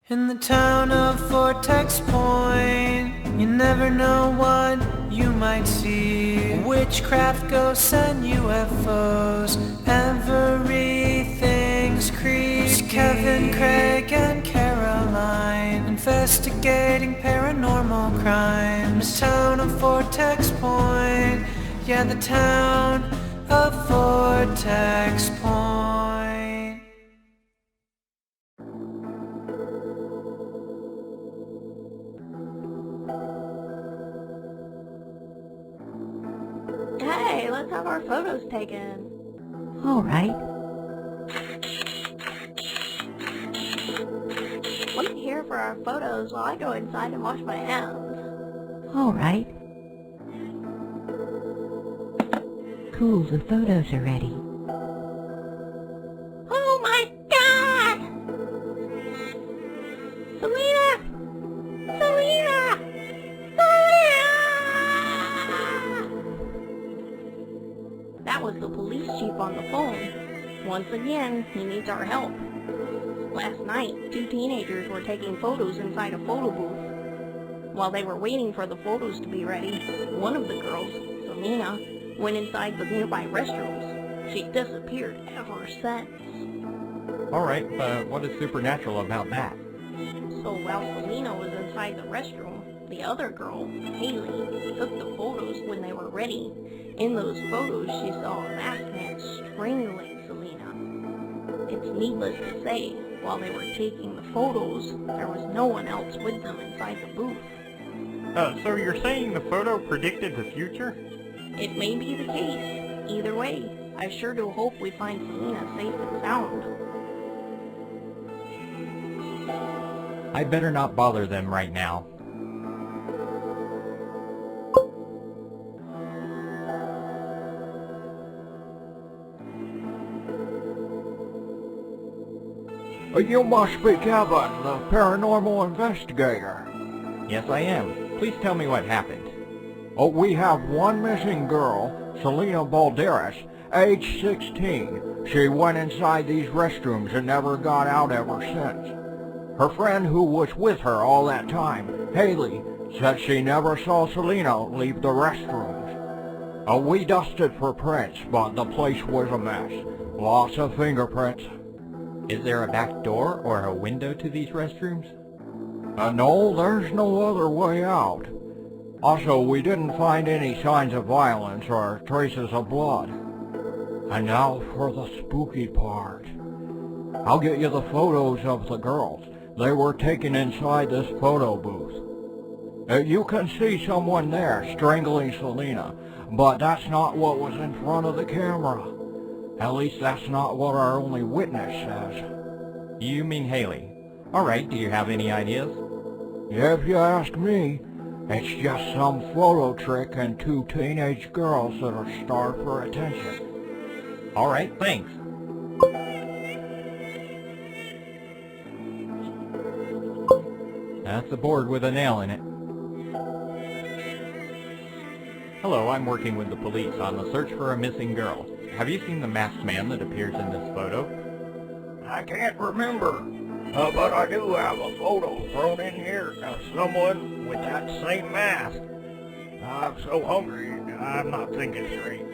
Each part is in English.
In the town of Vortex Point, you never know what you might see. Witchcraft, ghosts, and UFOs, everything's creepy. Kevin, Craig, and Caroline, investigating paranormal crimes. The town of Vortex Point, yeah, the town of Vortex Point. Hey, let's have our photos taken. All right. Wait here for our photos while I go inside and wash my hands. All right. Cool, the photos are ready. Oh my god! Selena! Selena! Selena! That was the police chief on the phone. Once again, he needs our help. Last night, two teenagers were taking photos inside a photo booth. While they were waiting for the photos to be ready, one of the girls, Selena, went inside the nearby restrooms. She disappeared ever since. Alright, but what is supernatural about that? So while Selena was inside the restroom, the other girl, Haley, took the photos when they were ready. In those photos, she saw a masked man strangling Selena. It's needless to say, while they were taking the photos, there was no one else with them inside the booth. So you're saying the photo predicted the future? It may be the case. Either way, I sure do hope we find Selena safe and sound. I better not bother them right now. You must be Kevin, the paranormal investigator. Yes, I am. Please tell me what happened. Oh, we have one missing girl, Selena Balderas, age 16. She went inside these restrooms and never got out ever since. Her friend who was with her all that time, Haley, said she never saw Selena leave the restrooms. We dusted for prints, but the place was a mess. Lots of fingerprints. Is there a back door or a window to these restrooms? No, there's no other way out. Also, we didn't find any signs of violence or traces of blood. And now for the spooky part. I'll get you the photos of the girls. They were taken inside this photo booth. You can see someone there strangling Selena, but that's not what was in front of the camera. At least that's not what our only witness says. You mean Haley. Alright, do you have any ideas? If you ask me, it's just some photo trick and two teenage girls that are starved for attention. Alright, thanks. That's a board with a nail in it. Hello, I'm working with the police on the search for a missing girl. Have you seen the masked man that appears in this photo? I can't remember, but I do have a photo thrown in here of someone with that same mask. I'm so hungry, I'm not thinking straight.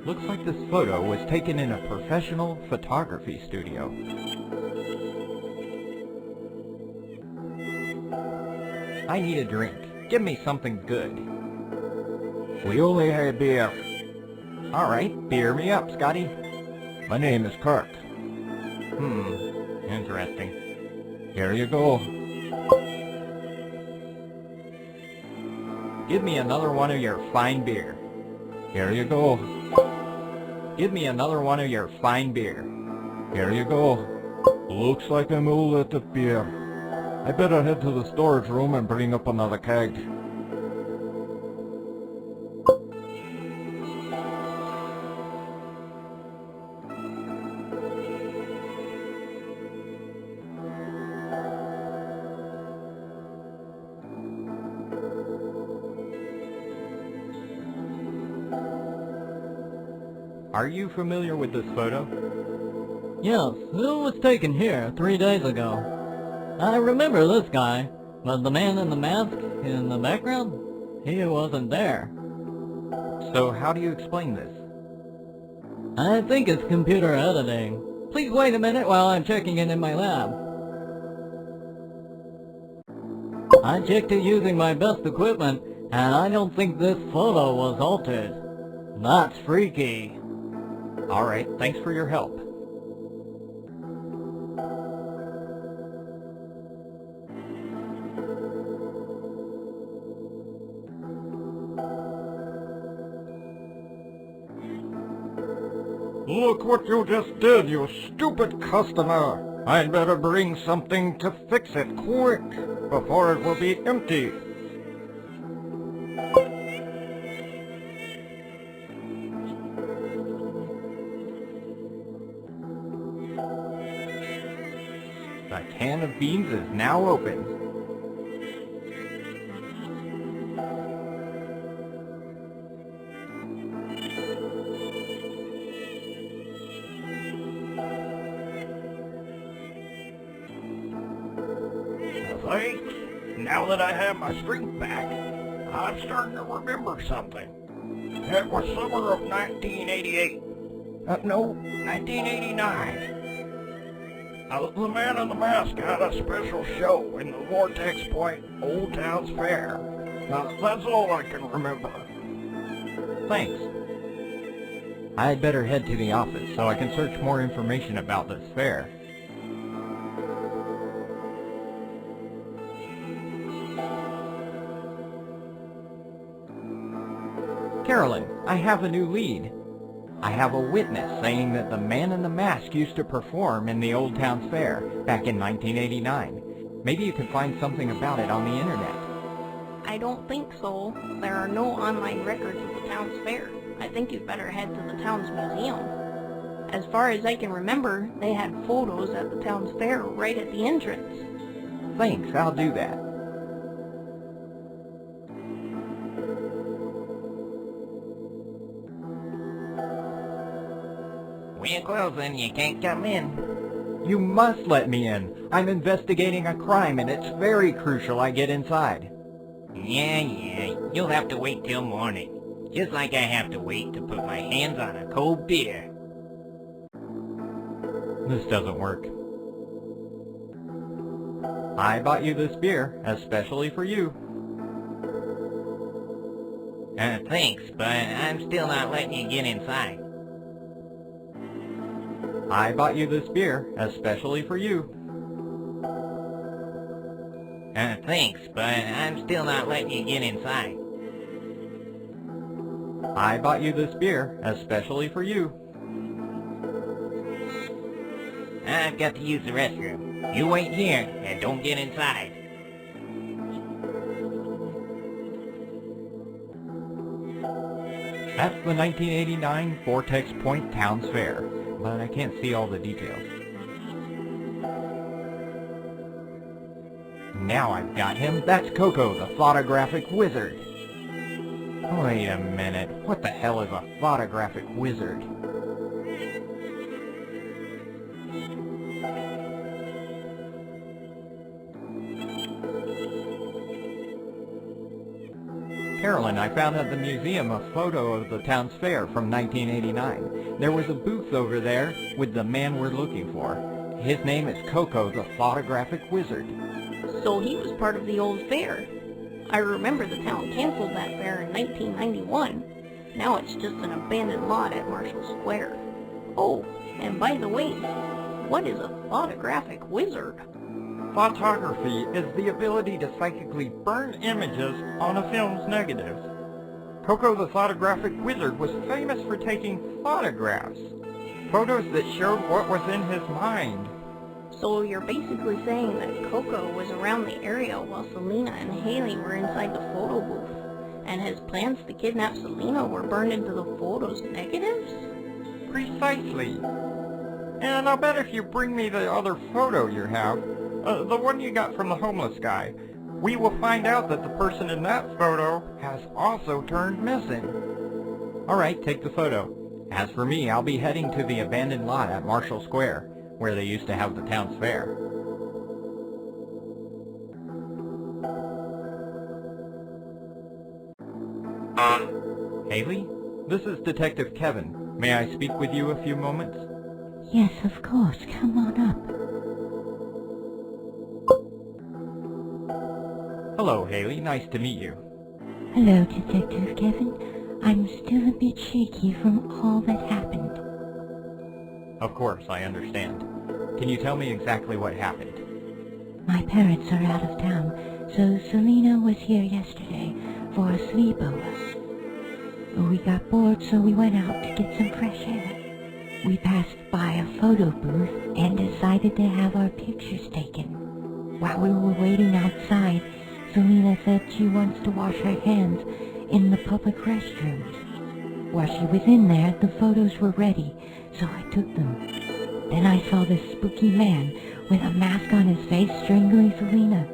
Looks like this photo was taken in a professional photography studio. I need a drink. Give me something good. We only had beer. Alright, beer me up, Scotty. My name is Kirk. Interesting. Here you go. Give me another one of your fine beer. Here you go. Give me another one of your fine beer. Here you go. Looks like I'm all out of beer. I better head to the storage room and bring up another keg. Are you familiar with this photo? Yes, it was taken here 3 days ago. I remember this guy, but the man in the mask in the background, he wasn't there. So how do you explain this? I think it's computer editing. Please wait a minute while I'm checking it in my lab. I checked it using my best equipment, and I don't think this photo was altered. That's freaky. Alright, thanks for your help. Look what you just did, you stupid customer! I'd better bring something to fix it quick, before it will be empty. The can of beans is now open. Thanks. Now that I have my strength back, I'm starting to remember something. It was summer of 1988. No, 1989. The Man in the Mask had a special show in the Vortex Point Old Town's Fair. That's all I can remember. Thanks. I'd better head to the office so I can search more information about this fair. Carolyn, I have a new lead. I have a witness saying that the Man in the Mask used to perform in the Old Town Fair back in 1989. Maybe you can find something about it on the internet. I don't think so. There are no online records of the town's fair. I think you'd better head to the town's museum. As far as I can remember, they had photos at the town's fair right at the entrance. Thanks, I'll do that. We're closing, you can't come in. You must let me in. I'm investigating a crime and it's very crucial I get inside. Yeah, you'll have to wait till morning. Just like I have to wait to put my hands on a cold beer. This doesn't work. I bought you this beer, especially for you. Thanks, but I'm still not letting you get inside. I bought you this beer, especially for you. Thanks, but I'm still not letting you get inside. I bought you this beer, especially for you. I've got to use the restroom. You wait here, and don't get inside. That's the 1989 Vortex Point Town's Fair, but I can't see all the details. Now I've got him. That's Coco, the photographic wizard. Wait a minute. What the hell is a photographic wizard? Carolyn, I found at the museum a photo of the town's fair from 1989. There was a booth over there with the man we're looking for. His name is Coco, the photographic wizard. So he was part of the old fair. I remember the town canceled that fair in 1991. Now it's just an abandoned lot at Marshall Square. Oh, and by the way, what is a photographic wizard? Photography is the ability to psychically burn images on a film's negatives. Coco the photographic wizard was famous for taking photographs. Photos that showed what was in his mind. So you're basically saying that Coco was around the area while Selena and Haley were inside the photo booth, and his plans to kidnap Selena were burned into the photo's negatives? Precisely. And I'll bet if you bring me the other photo you have, the one you got from the homeless guy, we will find out that the person in that photo has also turned missing. Alright, take the photo. As for me, I'll be heading to the abandoned lot at Marshall Square, where they used to have the town's fair. Haley? This is Detective Kevin. May I speak with you a few moments? Yes, of course. Come on up. Hello, Haley. Nice to meet you. Hello, Detective Kevin. I'm still a bit shaky from all that happened. Of course, I understand. Can you tell me exactly what happened? My parents are out of town, so Selena was here yesterday for a sleepover. We got bored, so we went out to get some fresh air. We passed by a photo booth and decided to have our pictures taken. While we were waiting outside, Selena said she wants to wash her hands in the public restrooms. While she was in there, the photos were ready, so I took them. Then I saw this spooky man with a mask on his face strangling Selena.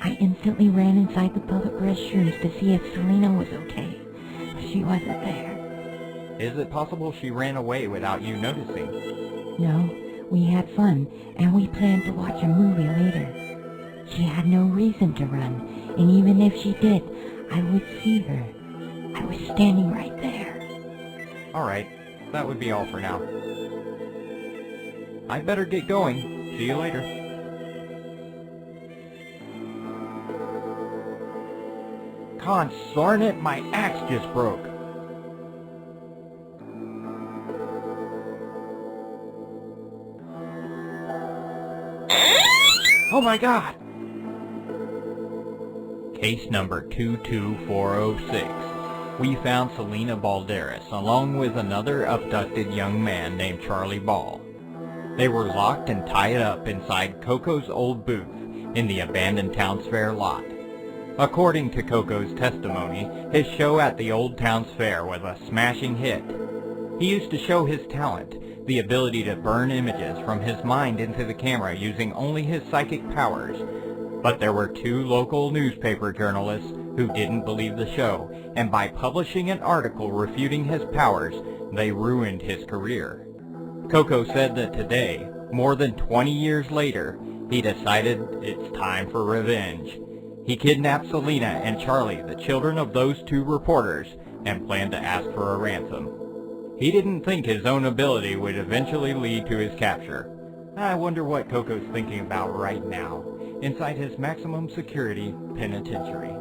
I instantly ran inside the public restrooms to see if Selena was okay, but she wasn't there. Is it possible she ran away without you noticing? No, we had fun, and we planned to watch a movie later. She had no reason to run, and even if she did, I would see her. I was standing right there. Alright, that would be all for now. I'd better get going. See you later. Consarn it, my axe just broke. Oh my god! Case number 22406. We found Selena Balderas along with another abducted young man named Charlie Ball. They were locked and tied up inside Coco's old booth in the abandoned Town's Fair lot. According to Coco's testimony, his show at the Old Town's Fair was a smashing hit. He used to show his talent, the ability to burn images from his mind into the camera using only his psychic powers. But there were two local newspaper journalists who didn't believe the show, and by publishing an article refuting his powers, they ruined his career. Coco said that today, more than 20 years later, he decided it's time for revenge. He kidnapped Selena and Charlie, the children of those two reporters, and planned to ask for a ransom. He didn't think his own ability would eventually lead to his capture. I wonder what Coco's thinking about right now, inside his maximum security penitentiary.